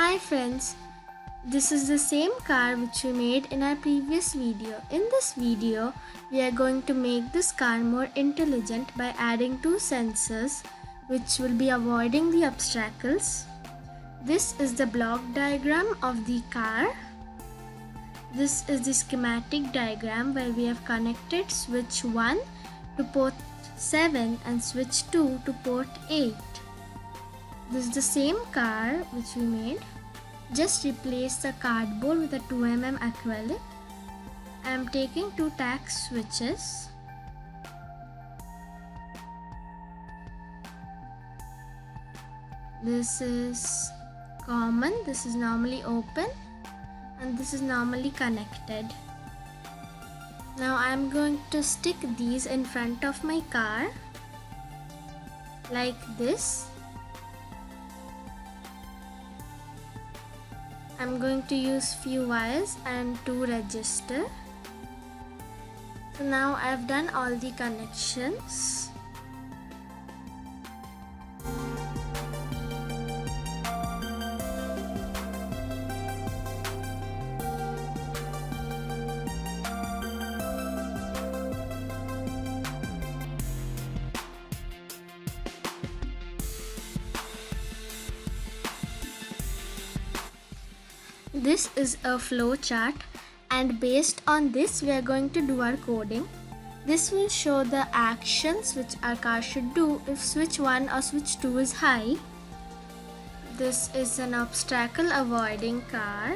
Hi friends, this is the same car which we made in our previous video. In this video, we are going to make this car more intelligent by adding two sensors which will be avoiding the obstacles. This is the block diagram of the car. This is the schematic diagram where we have connected switch 1 to port 7 and switch 2 to port 8. This is the same car which we made. Just replace the cardboard with a 2mm acrylic. I am taking two tact switches. This is common, this is normally open, and this is normally connected. Now I am going to stick these in front of my car like this. I'm going to use few wires and two register. So now I've done all the connections. This is a flow chart, and based on this we are going to do our coding. This will show the actions which our car should do if switch 1 or switch 2 is high. This is an obstacle avoiding car.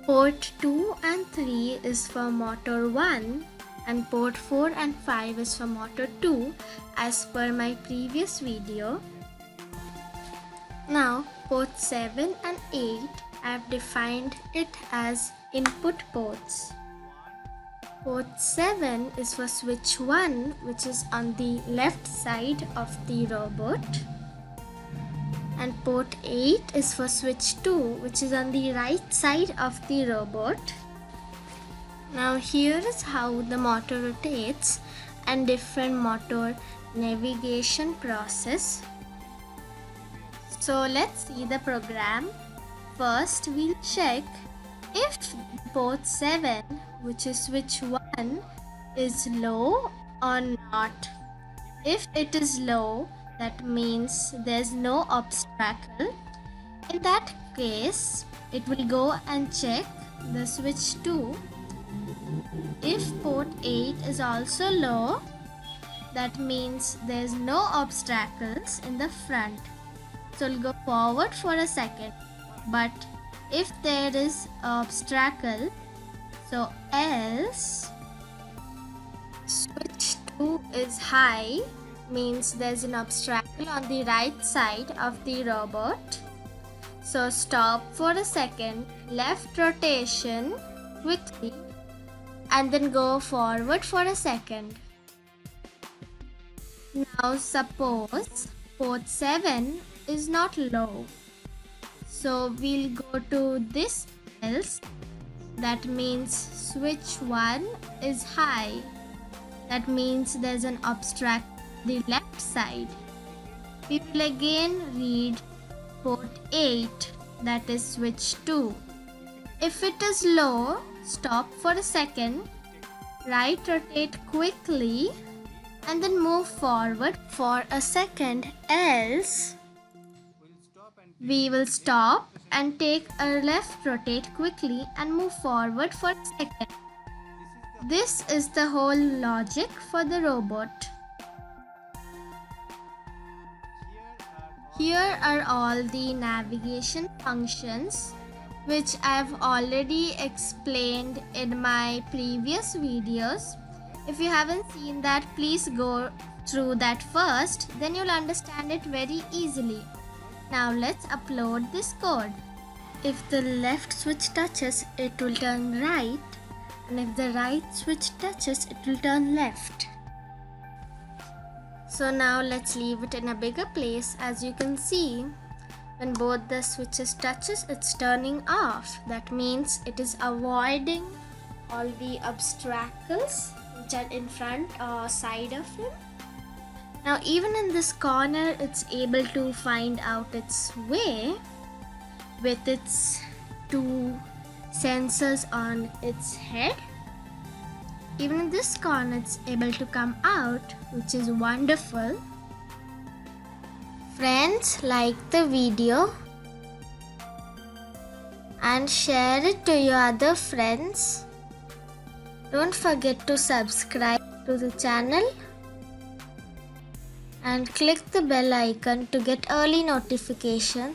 Port 2 and 3 is for motor 1 and port 4 and 5 is for motor 2 as per my previous video. Now port 7 and 8, I have defined it as input ports. Port 7 is for switch 1, which is on the left side of the robot, and port 8 is for switch 2, which is on the right side of the robot. Now here is how the motor rotates and different motor navigation process. So let's see the program. First we'll check if port 7, which is switch 1, is low or not. If it is low, that means there's no obstacle. In that case, it will go and check the switch 2. If port 8 is also low, that means there's no obstacles in the front. So we'll go forward for a second, but if there is an obstacle, so else switch 2 is high, means there's an obstacle on the right side of the robot. So stop for a second, left rotation quickly, and then go forward for a second. Now suppose port 7 is not low, so we'll go to this else. That means switch 1 is high, that means there's an obstacle on the left side. We will again read port 8, that is switch 2. If it is low, stop for a second, right rotate quickly, and then move forward for a second, else we will stop and take a left rotate quickly and move forward for a second. This is the whole logic for the robot. Here are all the navigation functions which I have already explained in my previous videos. If you haven't seen that, please go through that first, then you'll understand it very easily. Now let's upload this code. If the left switch touches, it will turn right, and if the right switch touches, it will turn left. So now let's leave it in a bigger place. As you can see, when both the switches touches, it's turning off. That means it is avoiding all the obstacles which are in front or side of him. Now even in this corner, it's able to find out its way with its two sensors on its head. Even in this corner, it's able to come out, which is wonderful. Friends, like the video and share it to your other friends. Don't forget to subscribe to the channel and click the bell icon to get early notification